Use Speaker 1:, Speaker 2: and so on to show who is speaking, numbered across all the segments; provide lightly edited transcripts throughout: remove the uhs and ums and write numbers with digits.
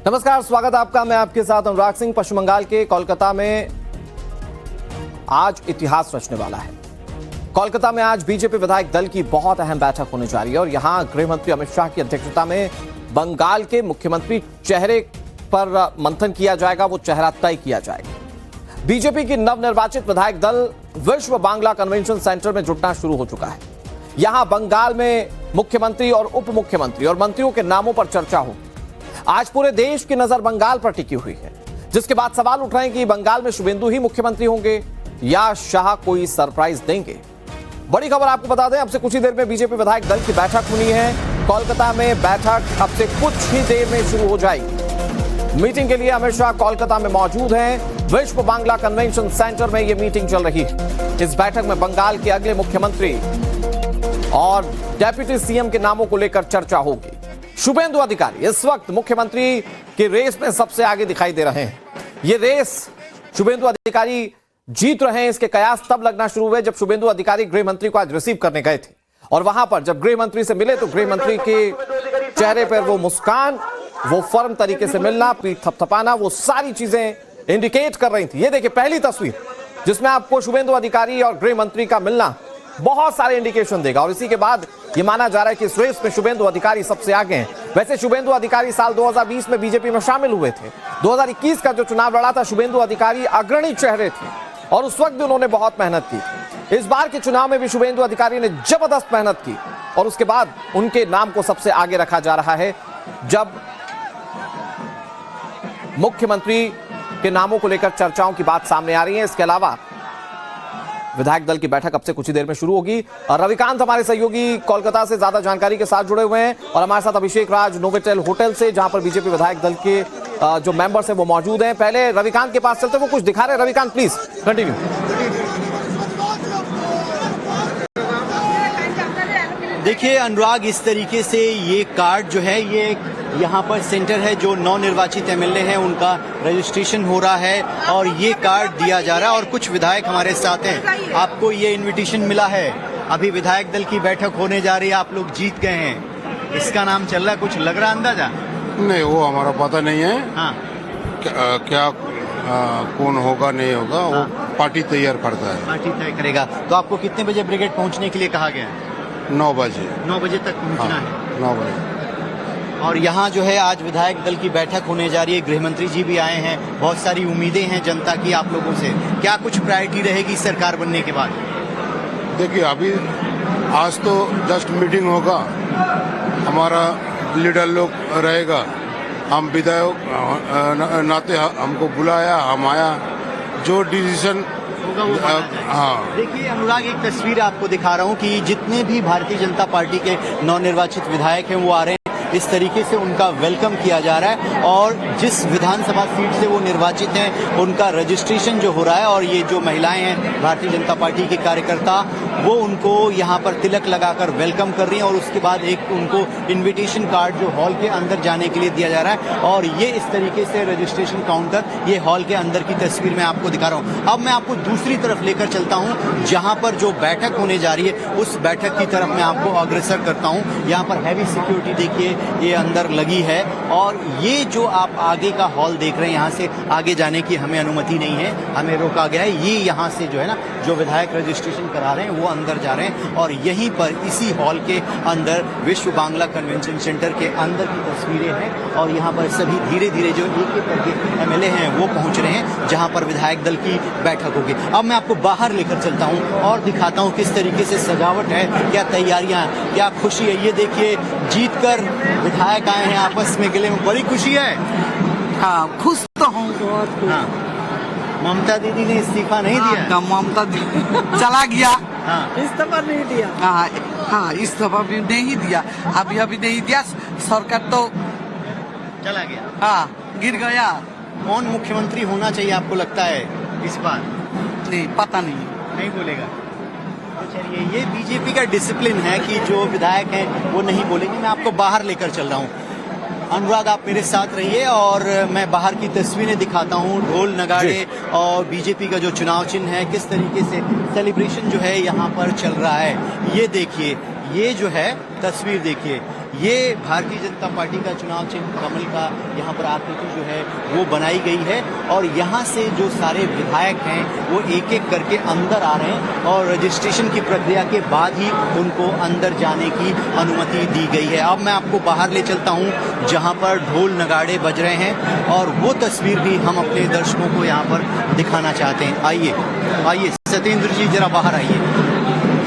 Speaker 1: नमस्कार, स्वागत है आपका। मैं आपके साथ अनुराग सिंह। पश्चिम बंगाल के कोलकाता में आज इतिहास रचने वाला है। कोलकाता में आज बीजेपी विधायक दल की बहुत अहम बैठक होने जा रही है और यहां गृह मंत्री अमित शाह की अध्यक्षता में बंगाल के मुख्यमंत्री चेहरे पर मंथन किया जाएगा। वो चेहरा तय किया जाएगा। बीजेपी की नवनिर्वाचित विधायक दल विश्व बांग्ला कन्वेंशन सेंटर में जुटना शुरू हो चुका है। यहां बंगाल में मुख्यमंत्री और उप मुख्यमंत्री और मंत्रियों के नामों पर चर्चा होगी। आज पूरे देश की नजर बंगाल पर टिकी हुई है, जिसके बाद सवाल उठ रहे हैं कि बंगाल में शुभेंदु ही मुख्यमंत्री होंगे या शाह कोई सरप्राइज देंगे। बड़ी खबर आपको बता दें, अब से कुछ ही देर में बीजेपी विधायक दल की बैठक होनी है। कोलकाता में बैठक अब से कुछ ही देर में शुरू हो जाएगी। मीटिंग के लिए अमित शाह कोलकाता में मौजूद हैं। विश्व बांग्ला कन्वेंशन सेंटर में यह मीटिंग चल रही है। इस बैठक में बंगाल के अगले मुख्यमंत्री और डेप्यूटी सीएम के नामों को लेकर चर्चा होगी। शुभेंदु अधिकारी इस वक्त मुख्यमंत्री के रेस में सबसे आगे दिखाई दे रहे हैं। ये रेस शुभेंदु अधिकारी जीत रहे हैं, इसके कयास तब लगना शुरू हुए जब शुभेंदु अधिकारी गृह मंत्री को आज रिसीव करने गए थे और वहां पर जब गृह मंत्री से मिले तो गृह मंत्री के चेहरे पर वो मुस्कान, वो फर्म तरीके से मिलना, पीठ थपथपाना, वो सारी चीजें इंडिकेट कर रही थी। ये देखिए पहली तस्वीर जिसमें आपको शुभेंदु अधिकारी और गृह मंत्री का मिलना बहुत सारे इंडिकेशन देगा और इसी के बाद ये माना जा रहा है कि इस रेस में शुभेंदु अधिकारी सबसे आगे हैं। वैसे शुभेंदु अधिकारी साल 2020 में बीजेपी में शामिल हुए थे। 2021 का जो चुनाव लड़ा था, शुभेंदु अधिकारी अग्रणी चेहरे थे और उस वक्त भी उन्होंने बहुत मेहनत की। इस बार के चुनाव में भी शुभेंदु अधिकारी ने जबरदस्त मेहनत की और उसके बाद उनके नाम को सबसे आगे रखा जा रहा है जब मुख्यमंत्री के नामों को लेकर चर्चाओं की बात सामने आ रही है। इसके अलावा विधायक दल की बैठक अब से कुछ ही देर में शुरू होगी और रविकांत हमारे सहयोगी कोलकाता से ज्यादा जानकारी के साथ जुड़े हुए हैं और हमारे साथ अभिषेक राज नोवेटेल होटल से, जहां पर बीजेपी विधायक दल के जो मेंबर्स हैं वो मौजूद हैं। पहले रविकांत के पास चलते, वो कुछ दिखा रहे हैं। Ravikant please continue.
Speaker 2: देखिए अनुराग, इस तरीके से ये कार्ड जो है, ये यहाँ पर सेंटर है, जो नवनिर्वाचित एमएलए हैं उनका रजिस्ट्रेशन हो रहा है और ये कार्ड दिया जा रहा है और कुछ विधायक हमारे साथ हैं। आपको ये इनविटेशन मिला है, अभी विधायक दल की बैठक होने जा रही है, आप लोग जीत गए हैं, इसका नाम चल रहा है, कुछ लग रहा अंदाजा?
Speaker 3: नहीं, वो हमारा पता नहीं है।
Speaker 2: हाँ,
Speaker 3: क्या कौन होगा नहीं होगा, वो पार्टी तैयार करता है।
Speaker 2: पार्टी तय करेगा। तो आपको कितने बजे ब्रिगेड पहुंचने के लिए कहा गया है?
Speaker 3: 9 बजे।
Speaker 2: 9 बजे तक पहुंचना है।
Speaker 3: 9 बजे।
Speaker 2: और यहाँ जो है आज विधायक दल की बैठक होने जा रही है, गृह मंत्री जी भी आए हैं, बहुत सारी उम्मीदें हैं जनता की आप लोगों से। क्या कुछ प्रायोरिटी रहेगी सरकार बनने के बाद?
Speaker 3: देखिए, अभी आज तो जस्ट मीटिंग होगा, हमारा लीडर लोग रहेगा, हम विधायक नाते हमको बुलाया, हम आया, जो डिसीजन
Speaker 2: होगा वो माना जाएगा।
Speaker 3: हाँ।
Speaker 2: देखिए अनुराग, एक तस्वीर आपको दिखा रहा हूँ कि जितने भी भारतीय जनता पार्टी के नवनिर्वाचित विधायक हैं वो आ रहे हैं। इस तरीके से उनका वेलकम किया जा रहा है और जिस विधानसभा सीट से वो निर्वाचित हैं उनका रजिस्ट्रेशन जो हो रहा है और ये जो महिलाएं हैं भारतीय जनता पार्टी के कार्यकर्ता, वो उनको यहाँ पर तिलक लगाकर वेलकम कर रही हैं और उसके बाद एक उनको इनविटेशन कार्ड जो हॉल के अंदर जाने के लिए दिया जा रहा है और ये इस तरीके से रजिस्ट्रेशन काउंटर, ये हॉल के अंदर की तस्वीर मैं आपको दिखा रहा हूँ। अब मैं आपको दूसरी तरफ लेकर चलता हूँ जहाँ पर जो बैठक होने जा रही है, उस बैठक की तरफ मैं आपको अग्रसर करता हूँ। यहाँ पर हैवी सिक्योरिटी देखिए ये अंदर लगी है और ये जो आप आगे का हॉल देख रहे हैं, यहाँ से आगे जाने की हमें अनुमति नहीं है, हमें रोका गया है। ये यहाँ से जो है ना, जो विधायक रजिस्ट्रेशन करा रहे हैं वो अंदर जा रहे हैं और यहीं पर इसी हॉल के अंदर विश्व बांग्ला कन्वेंशन सेंटर के अंदर की तस्वीरें हैं और यहाँ पर सभी धीरे धीरे जो एक एक करके एमएलए हैं वो पहुँच रहे हैं जहाँ पर विधायक दल की बैठक होगी। अब मैं आपको बाहर लेकर चलता हूँ और दिखाता हूँ किस तरीके से सजावट है, क्या तैयारियाँ, क्या खुशी है। ये देखिए, जीत कर विधायक आए हैं आपस में गले में, बड़ी खुशी है।
Speaker 4: हाँ, खुश तो हूँ बहुत।
Speaker 2: हाँ, ममता दीदी ने इस्तीफा नहीं दिया?
Speaker 4: ममता दीदी चला गया।
Speaker 2: हाँ,
Speaker 4: इस्तीफा नहीं दिया। हाँ, इस्तीफा भी नहीं दिया, अभी नहीं दिया, सरकार तो
Speaker 2: चला गया।
Speaker 4: हाँ, गिर गया।
Speaker 2: कौन मुख्यमंत्री होना चाहिए आपको लगता है इस बार?
Speaker 4: नहीं, पता नहीं
Speaker 2: बोलेगा। तो चलिए, ये बीजेपी का डिसिप्लिन है कि जो विधायक हैं वो नहीं बोलेंगे। मैं आपको बाहर लेकर चल रहा हूँ। अनुराग, आप मेरे साथ रहिए और मैं बाहर की तस्वीरें दिखाता हूँ, ढोल नगाड़े और बीजेपी का जो चुनाव चिन्ह है, किस तरीके से सेलिब्रेशन जो है यहाँ पर चल रहा है। ये देखिए, ये जो है तस्वीर देखिए, ये भारतीय जनता पार्टी का चुनाव चिन्ह कमल का यहाँ पर आकृति जो है वो बनाई गई है और यहाँ से जो सारे विधायक हैं वो एक एक करके अंदर आ रहे हैं और रजिस्ट्रेशन की प्रक्रिया के बाद ही उनको अंदर जाने की अनुमति दी गई है। अब मैं आपको बाहर ले चलता हूँ जहाँ पर ढोल नगाड़े बज रहे हैं और वो तस्वीर भी हम अपने दर्शकों को यहाँ पर दिखाना चाहते हैं। आइए आइए सत्येंद्र जी जरा बाहर आइए।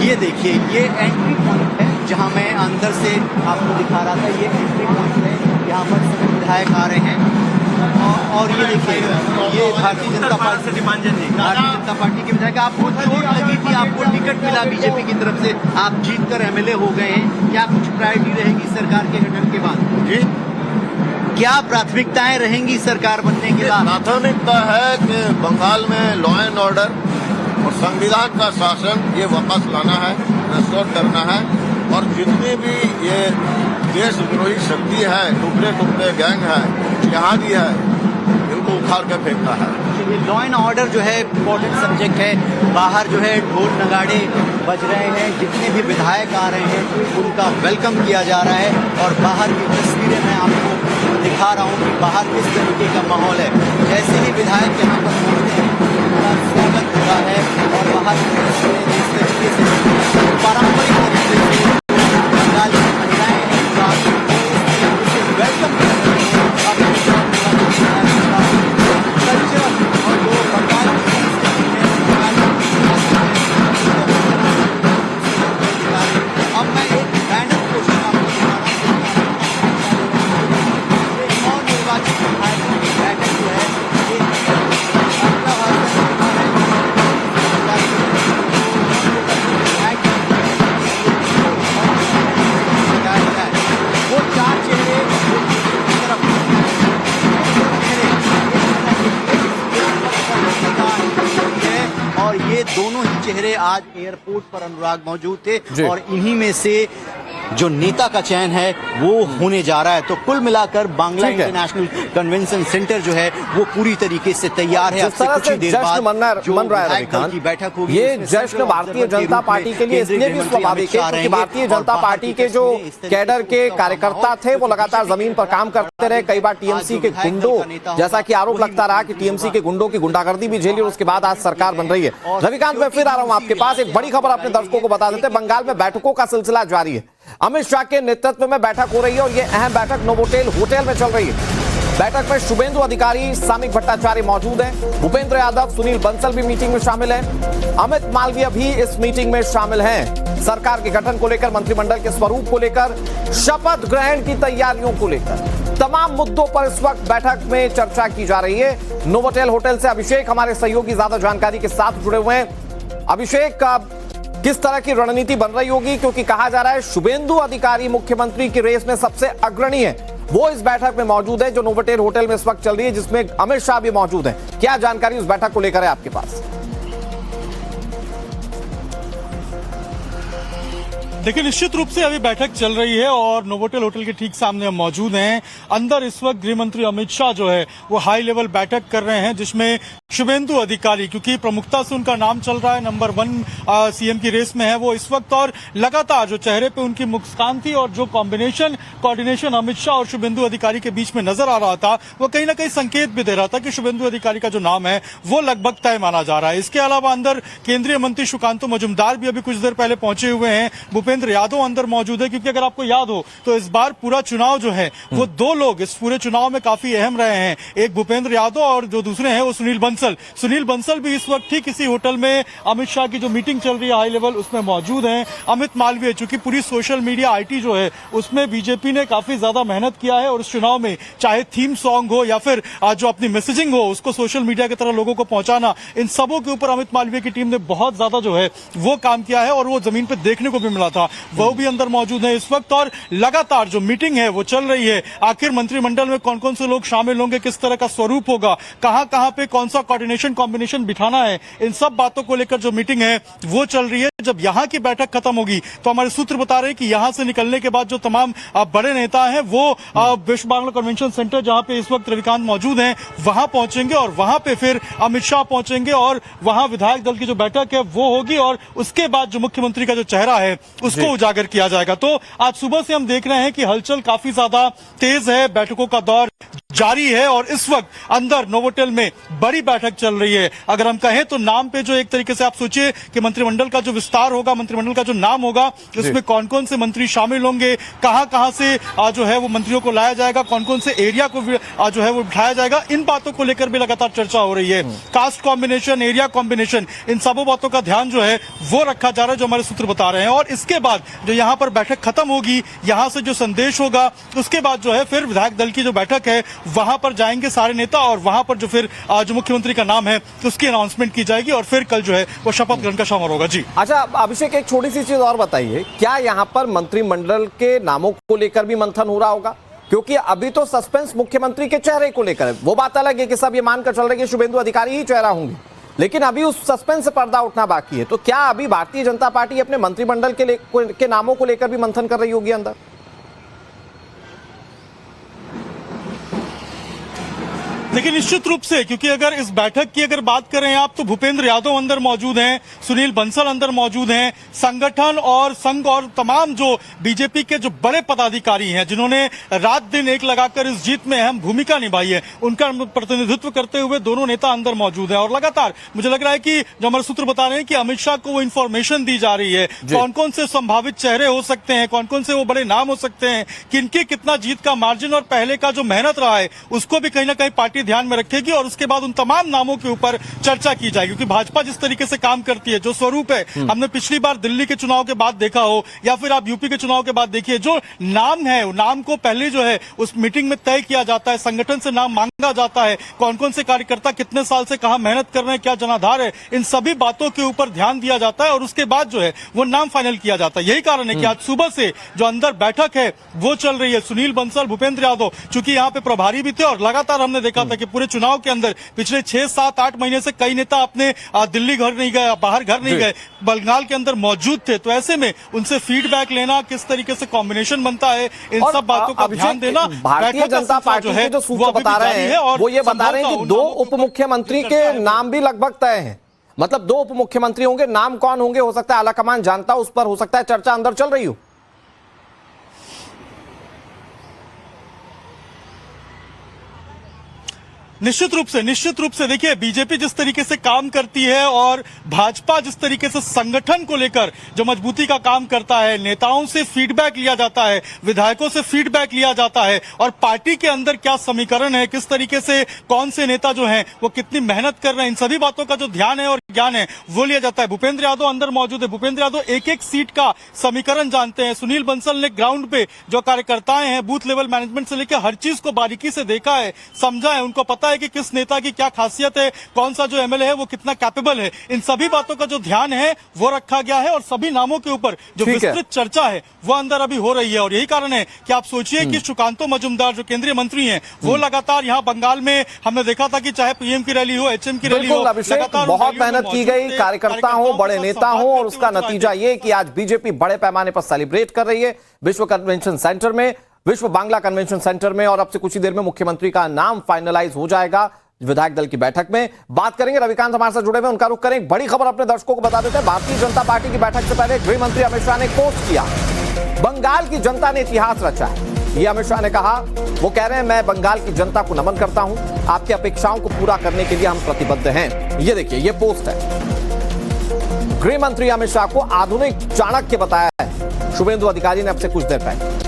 Speaker 2: ये देखिए ये एंट्री पॉइंट है जहाँ मैं अंदर से आपको दिखा रहा था। ये एंट्री पॉइंट है, यहाँ पर सभी विधायक आ रहे हैं और ये देखिए ये भारतीय जनता पार्टी के विधायक। आपको चोट लगी थी, आपको टिकट मिला बीजेपी की तरफ से, आप जीतकर एमएलए हो गए हैं, क्या कुछ प्रायोरिटी रहेगी सरकार के गठन के बाद?
Speaker 5: जी
Speaker 2: क्या प्राथमिकताएं रहेंगी सरकार बनने के बाद?
Speaker 5: प्राथमिकता है कि बंगाल में लॉ एंड ऑर्डर और संविधान का शासन ये वापस लाना है, रिस्टोर करना है और जितनी भी ये देश विरोधी शक्ति है, टुकड़े टुकड़े गैंग है, जिहादी है, इनको उखाड़ के फेंकना है।
Speaker 2: लॉ एंड ऑर्डर जो है इम्पोर्टेंट सब्जेक्ट है। बाहर जो है ढोल नगाड़े बज रहे हैं, जितने भी विधायक आ रहे हैं उनका वेलकम किया जा रहा है और बाहर की तस्वीरें मैं आपको दिखा रहा हूँ कि बाहर किस तरीके का माहौल है। जैसे ही विधायक यहाँ पर पहुँचते हैं उनका स्वागत हो रहा है और बाहर की तस्वीरें इस तरीके से पारंपरिक तरीके से बंगाल की महिलाएं वेलकम कर रही हैं। अब मैं एक रैंडम क्वेश्चन आपको दिखा रहा हूँ। और निर्वाचित विधायकों की बैठक जो है वो चार चेहरे और ये दोनों ही चेहरे आज एयरपोर्ट पर अनुराग मौजूद थे और इन्हीं में से जो नेता का चयन है वो होने जा रहा है। तो कुल मिलाकर बांग्ला इंटरनेशनल कन्वेंशन सेंटर जो है वो पूरी तरीके से तैयार है।
Speaker 1: जिस तरह से जश्न मन रहा है रविकांत,
Speaker 2: की बैठक होगी,
Speaker 1: ये जश्न भारतीय जनता पार्टी के लिए इसलिए भी स्वाभाविक है क्योंकि भारतीय जनता पार्टी के जो कैडर के कार्यकर्ता थे वो लगातार जमीन पर काम करते रहे। कई बार टीएमसी के गुंडों, जैसा कि आरोप लगता रहा कि टीएमसी के गुंडों की गुंडागर्दी भी झेली और उसके बाद आज सरकार बन रही है। रविकांत, मैं फिर आ रहा हूं आपके पास। एक बड़ी खबर अपने दर्शकों को बता देते हैं। बंगाल में बैठकों का सिलसिला जारी है। अमित शाह के नेतृत्व में बैठक हो रही है और यह अहम बैठक नोवोटेल होटल में चल रही है। बैठक में शुभेंदु अधिकारी, सामिक भट्टाचार्य मौजूद हैं, भूपेंद्र यादव, सुनील बंसल भी मीटिंग में शामिल हैं, अमित मालवीय भी इस मीटिंग में शामिल हैं। सरकार के गठन को लेकर, मंत्रिमंडल के स्वरूप को लेकर, शपथ ग्रहण की तैयारियों को लेकर तमाम मुद्दों पर इस वक्त बैठक में चर्चा की जा रही है। नोवोटेल होटल से अभिषेक हमारे सहयोगी ज्यादा जानकारी के साथ जुड़े हुए हैं। अभिषेक, किस तरह की रणनीति बन रही होगी, क्योंकि कहा जा रहा है शुभेंदु अधिकारी मुख्यमंत्री की रेस में सबसे अग्रणी है, वो इस बैठक में मौजूद है जो नोवोटेल होटल में इस वक्त चल रही है, जिसमें अमित शाह भी मौजूद है। क्या जानकारी उस बैठक को लेकर है आपके पास?
Speaker 6: देखिए, निश्चित रूप से अभी बैठक चल रही है और नोवोटेल होटल के ठीक सामने हम मौजूद हैं। अंदर इस वक्त गृह मंत्री अमित शाह जो है वो हाई लेवल बैठक कर रहे हैं, जिसमें शुभेंदु अधिकारी, क्योंकि प्रमुखता से उनका नाम चल रहा है, नंबर 1 सीएम की रेस में है वो इस वक्त, और लगातार जो चेहरे पे उनकी मुस्कान थी और जो कॉम्बिनेशन कोऑर्डिनेशन अमित शाह और शुभेंदु अधिकारी के बीच में नजर आ रहा था, वो कहीं ना कहीं संकेत भी दे रहा था कि शुभेंदु अधिकारी का जो नाम है वो लगभग तय माना जा रहा है। इसके अलावा अंदर केंद्रीय मंत्री सुकांतो मजुमदार भी अभी कुछ देर पहले पहुंचे हुए हैं, भूपेंद्र यादव अंदर मौजूद है, क्योंकि अगर आपको याद हो तो इस बार पूरा चुनाव जो है वो दो लोग इस पूरे चुनाव में काफी अहम रहे हैं, एक भूपेंद्र यादव और जो दूसरे हैं वो सुनील बंसल भी इस वक्त ठीक इसी होटल में अमित शाह की जो मीटिंग चल रही है हाई लेवल उसमें मौजूद हैं। अमित मालवीय, चूंकि पूरी सोशल मीडिया आईटी जो है उसमें बीजेपी ने काफी ज्यादा मेहनत किया है और इस चुनाव में चाहे थीम सॉन्ग हो या फिर जो अपनी मैसेजिंग हो उसको सोशल मीडिया की तरह लोगों को पहुंचाना, इन सबों के ऊपर अमित मालवीय की टीम ने बहुत ज्यादा जो है वो काम किया है और वो जमीन पर देखने को भी मिला था, वो भी अंदर मौजूद है इस वक्त। और लगातार जो मीटिंग है वो चल रही है, आखिर मंत्रिमंडल में कौन कौन से लोग शामिल होंगे, किस तरह का स्वरूप होगा, कहां पे कौन सा कोऑर्डिनेशन कॉम्बिनेशन बिठाना है, इन सब बातों को लेकर जो मीटिंग है वो चल रही है। जब यहां की बैठक खत्म होगी तो हमारे सूत्र बता रहे हैं कि यहां से निकलने के बाद जो तमाम बड़े नेता हैं वो विश्व बांग्ला कन्वेंशन सेंटर जहां पे इस वक्त रविकांत मौजूद हैं वहां पहुंचेंगे और वहां पे फिर अमित शाह पहुंचेंगे और वहां विधायक दल की जो बैठक है वो होगी और उसके बाद जो मुख्यमंत्री का जो चेहरा है उसको उजागर किया जाएगा। तो आज सुबह से हम देख रहे हैं कि हलचल काफी ज्यादा तेज है, बैठकों का दौर जारी है और इस वक्त अंदर नोवोटेल में बड़ी बैठक चल रही है। अगर हम कहें तो नाम पे जो एक तरीके से आप सोचिए कि मंत्रिमंडल का जो विस्तार होगा, मंत्रिमंडल का जो नाम होगा, इसमें कौन कौन से मंत्री शामिल होंगे, कहां से जो है वो मंत्रियों को लाया जाएगा, कौन कौन से एरिया को जो है वो उठाया जाएगा, इन बातों को लेकर भी लगातार चर्चा हो रही है। कास्ट कॉम्बिनेशन, एरिया कॉम्बिनेशन, इन सबों बातों का ध्यान जो है वो रखा जा रहा है, जो हमारे सूत्र बता रहे हैं। और इसके बाद जो यहाँ पर बैठक खत्म होगी, यहाँ से जो संदेश होगा, उसके बाद जो है फिर विधायक दल की जो बैठक है वहां पर जाएंगे सारे नेता और वहां पर जो फिर जो मुख्यमंत्री का नाम है उसकी अनाउंसमेंट की जाएगी और फिर कल जो है वो शपथ ग्रहण का समारोह होगा। जी
Speaker 1: अच्छा अभिषेक, एक छोटी सी चीज और बताइए, क्या यहाँ पर मंत्रिमंडल के नामों को लेकर भी मंथन हो रहा होगा? क्योंकि अभी तो सस्पेंस मुख्यमंत्री के चेहरे को लेकर है। वो बात अलग है कि सब ये मानकर चल रहे हैं कि शुभेंदु अधिकारी ही चेहरा होंगे, लेकिन अभी उस सस्पेंस से पर्दा उठना बाकी है। तो क्या अभी भारतीय जनता पार्टी अपने मंत्रिमंडल के नामों को लेकर भी मंथन कर रही होगी अंदर?
Speaker 6: देखिए निश्चित रूप से, क्योंकि अगर इस बैठक की अगर बात करें आप, तो भूपेंद्र यादव अंदर मौजूद हैं, सुनील बंसल अंदर मौजूद हैं, संगठन और संघ और तमाम जो बीजेपी के जो बड़े पदाधिकारी हैं जिन्होंने रात दिन एक लगाकर इस जीत में अहम भूमिका निभाई है, उनका प्रतिनिधित्व करते हुए दोनों नेता अंदर मौजूद हैं। और लगातार मुझे लग रहा है कि जो हमारे सूत्र बता रहे हैं कि अमित शाह को वो इन्फॉर्मेशन दी जा रही है, कौन कौन से संभावित चेहरे हो सकते हैं, कौन कौन से वो बड़े नाम हो सकते हैं, किनके कितना जीत का मार्जिन और पहले का जो मेहनत रहा है उसको भी कहीं ना कहीं पार्टी ध्यान में रखेगी और उसके बाद उन तमाम नामों के ऊपर चर्चा की जाएगी। क्योंकि भाजपा जिस तरीके से काम करती है, जो स्वरूप है, हमने पिछली बार दिल्ली के चुनाव के बाद देखा हो या फिर आप यूपी के चुनाव के बाद देखिए, जो नाम है वो नाम को पहले जो है उस मीटिंग में तय किया जाता है, संगठन से नाम मांगा जाता है, कौन कौन से कार्यकर्ता कितने साल से कहां मेहनत कर रहे हैं, क्या जनाधार है, इन सभी बातों के ऊपर ध्यान दिया जाता है और उसके बाद जो है वो नाम फाइनल किया जाता है। यही कारण है कि आज सुबह से जो अंदर बैठक है वो चल रही है। सुनील बंसल, भूपेंद्र यादव चूंकि यहाँ पे प्रभारी भी थे और लगातार हमने देखा था कि पूरे चुनाव के अंदर पिछले 6, 7, 8 महीने से कई नेता अपने दिल्ली घर नहीं गए, बाहर घर नहीं गए, बंगाल के अंदर मौजूद थे। तो ऐसे में उनसे फीडबैक लेना, किस तरीके से कॉम्बिनेशन बनता है, इन सब बातों का ध्यान देना।
Speaker 1: भारतीय जनता पार्टी के जो सूत्र बता रहे हैं वो ये बता रहे हैं कि 2 उप मुख्यमंत्री के नाम भी लगभग तय हैं। मतलब 2 उप मुख्यमंत्री होंगे, नाम कौन होंगे हो सकता है आलाकमान जानता, उस पर हो सकता है चर्चा अंदर चल रही हो।
Speaker 6: निश्चित रूप से देखिए, बीजेपी जिस तरीके से काम करती है और भाजपा जिस तरीके से संगठन को लेकर जो मजबूती का काम करता है, नेताओं से फीडबैक लिया जाता है, विधायकों से फीडबैक लिया जाता है और पार्टी के अंदर क्या समीकरण है, किस तरीके से कौन से नेता जो हैं वो कितनी मेहनत कर रहे हैं, इन सभी बातों का जो ध्यान है और ज्ञान है वो लिया जाता है। भूपेंद्र यादव अंदर मौजूद है। भूपेंद्र यादव एक एक सीट का समीकरण जानते हैं। सुनील बंसल ने ग्राउंड पे जो कार्यकर्ताएं हैं, बूथ लेवल मैनेजमेंट से लेकर हर चीज को बारीकी से देखा है, समझा है, उनको पता है कि किस नेता की क्या खासियत है, कौन सा जो एमएलए है वो कितना कैपेबल है। इन सभी बातों का जो ध्यान है वो रखा गया है और सभी नामों के ऊपर जो विस्तृत चर्चा है वो अंदर अभी हो रही है। और यही कारण है कि आप सोचिए कि सुकांतो मजूमदार जो केंद्रीय मंत्री हैं वो लगातार यहाँ बंगाल में हमने देखा था कि चाहे पीएम की रैली हो, एचएम की रैली हो, लगातार
Speaker 1: बहुत मेहनत की गई, कार्यकर्ता हो, बड़े नेता हो और उसका नतीजा ये कि आज बीजेपी बड़े पैमाने पर सेलिब्रेट कर रही है विश्व कन्वेंशन सेंटर में, विश्व बांग्ला कन्वेंशन सेंटर में। और अब से कुछ ही देर में मुख्यमंत्री का नाम फाइनलाइज हो जाएगा विधायक दल की बैठक में। बात करेंगे, रविकांत हमारे साथ जुड़े हुए, उनका रुख करें। बड़ी खबर अपने दर्शकों को बता देते हैं। भारतीय जनता पार्टी की बैठक से पहले गृह मंत्री अमित शाह ने पोस्ट किया, बंगाल की जनता ने इतिहास रचा है। ये अमित शाह ने कहा, वो कह रहे हैं मैं बंगाल की जनता को नमन करता हूं, आपकी अपेक्षाओं को पूरा करने के लिए हम प्रतिबद्ध हैं। ये देखिए, ये पोस्ट है। गृह मंत्री अमित शाह को आधुनिक चाणक्य बताया है शुभेंदु अधिकारी ने अब से कुछ देर पहले,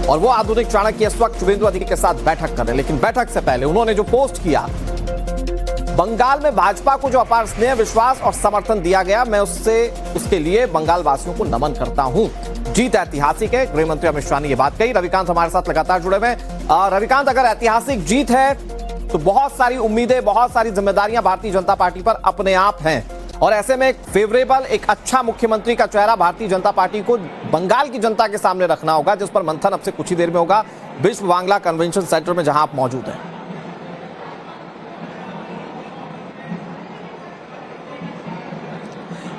Speaker 1: और वो आधुनिक चाणक्य इस वक्त शुभेंदु अधिकारी के साथ बैठक कर रहे हैं। लेकिन बैठक से पहले उन्होंने जो पोस्ट किया, बंगाल में भाजपा को जो अपार स्नेह, विश्वास और समर्थन दिया गया, मैं उसके लिए बंगाल वासियों को नमन करता हूं। जीत ऐतिहासिक है, गृह मंत्री अमित शाह ने यह बात कही। रविकांत हमारे साथ लगातार जुड़े हुए। रविकांत, अगर ऐतिहासिक जीत है तो बहुत सारी उम्मीदें, बहुत सारी जिम्मेदारियां भारतीय जनता पार्टी पर अपने आप हैं, और ऐसे में एक फेवरेबल, एक अच्छा मुख्यमंत्री का चेहरा भारतीय जनता पार्टी को बंगाल की जनता के सामने रखना होगा, जिस पर मंथन अब से कुछ ही देर में होगा विश्व बांग्ला कन्वेंशन सेंटर में, जहां आप मौजूद हैं।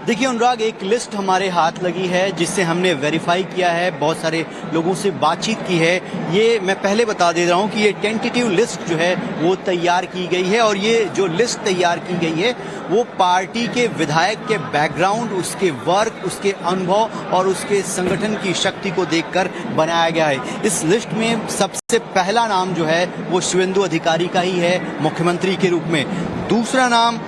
Speaker 2: देखिए अनुराग, एक लिस्ट हमारे हाथ लगी है जिससे हमने वेरीफाई किया है, बहुत सारे लोगों से बातचीत की है। ये मैं पहले बता दे रहा हूं कि ये टेंटेटिव लिस्ट जो है वो तैयार की गई है और ये जो लिस्ट तैयार की गई है वो पार्टी के विधायक के बैकग्राउंड, उसके वर्क, उसके अनुभव और उसके संगठन की शक्ति को देखकर बनाया गया है। इस लिस्ट में सबसे पहला नाम जो है वो शुवेंदु अधिकारी का ही है मुख्यमंत्री के रूप में। दूसरा नाम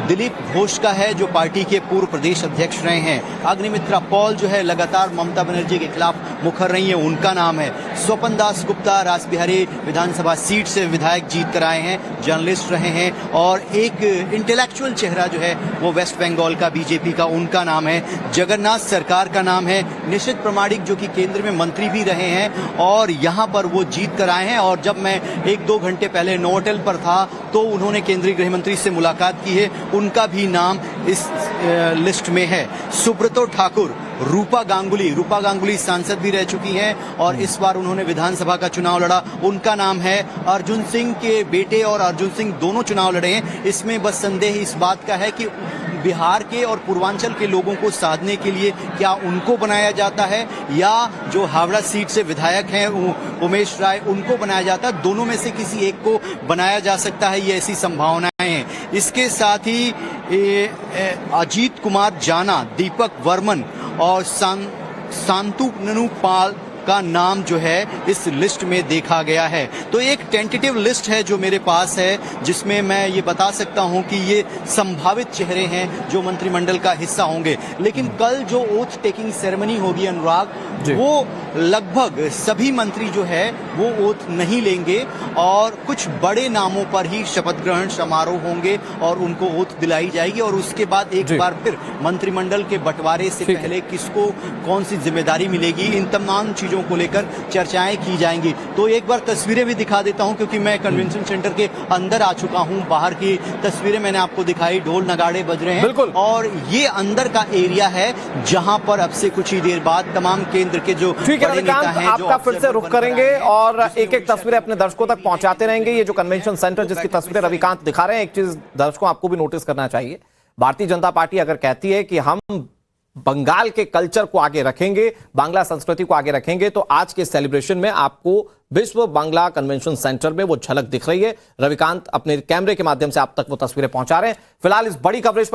Speaker 2: दिलीप घोष का है जो पार्टी के पूर्व प्रदेश अध्यक्ष रहे हैं। अग्निमित्रा पॉल जो है लगातार ममता बनर्जी के खिलाफ मुखर रही है, उनका नाम है। स्वपन दास गुप्ता रासबिहारी विधानसभा सीट से विधायक जीत कर आए हैं, जर्नलिस्ट रहे हैं। और एक इंटेलेक्चुअल चेहरा जो है वो वेस्ट बंगाल का बीजेपी का, उनका नाम है जगन्नाथ सरकार का नाम है। निशित प्रमाणिक जो कि केंद्र में मंत्री भी रहे हैं और यहाँ पर वो जीत कर आए हैं। और जब मैं 1-2 घंटे पहले नोवोटेल पर था तो उन्होंने केंद्रीय गृह मंत्री से मुलाकात की है, उनका भी नाम इस लिस्ट में है। सुब्रतो ठाकुर, रूपा गांगुली सांसद भी रह चुकी हैं और इस बार उन्होंने विधानसभा का चुनाव लड़ा, उनका नाम है। अर्जुन सिंह के बेटे और अर्जुन सिंह दोनों चुनाव लड़े हैं। इसमें बस संदेह इस बात का है कि बिहार के और पूर्वांचल के लोगों को साधने के लिए क्या उनको बनाया जाता है या जो हावड़ा सीट से विधायक हैं उमेश राय, उनको बनाया जाता है। दोनों में से किसी एक को बनाया जा सकता है, ये ऐसी संभावनाएं हैं। इसके साथ ही अजीत कुमार जाना, दीपक वर्मन और शांतनु पाल का नाम जो है इस लिस्ट में देखा गया है। तो एक टेंटेटिव लिस्ट है जो मेरे पास है जिसमें मैं ये बता सकता हूं कि ये संभावित चेहरे हैं जो मंत्रिमंडल का हिस्सा होंगे। लेकिन कल जो ओथ टेकिंग सेरेमनी होगी अनुराग, वो लगभग सभी मंत्री जो है वो ओथ नहीं लेंगे और कुछ बड़े नामों पर ही शपथ ग्रहण समारोह होंगे और उनको ओथ दिलाई जाएगी। और उसके बाद एक बार फिर मंत्रिमंडल के बंटवारे से पहले किसको कौन सी जिम्मेदारी मिलेगी, इन तमाम चीजों को लेकर चर्चाएं की जाएंगी। तो एक बार तस्वीरें भी दिखा देता हूं क्योंकि मैं कन्वेंशन सेंटर के अंदर आ चुका हूं। बाहर की तस्वीरें मैंने आपको दिखाई, ढोल नगाड़े बज रहे हैं और ये अंदर का एरिया है जहां पर अब से कुछ ही देर बाद तमाम केंद्र के जो बड़े नेता हैं
Speaker 1: आपका फिर से रुख करेंगे और एक एक तस्वीरें अपने दर्शकों तक पहुंचाते रहेंगे। ये जो कन्वेंशन सेंटर जिसकी तस्वीरें रविकांत दिखा रहे हैं, एक चीज दर्शकों आपको भी नोटिस करना चाहिए, भारतीय जनता पार्टी अगर कहती है कि हम बंगाल के कल्चर को आगे रखेंगे, बांग्ला संस्कृति को आगे रखेंगे, तो आज के सेलिब्रेशन में आपको विश्व बांग्ला कन्वेंशन सेंटर में वो झलक दिख रही है। रविकांत अपने कैमरे के माध्यम से आप तक वो तस्वीरें पहुंचा रहे हैं। फिलहाल इस बड़ी कवरेज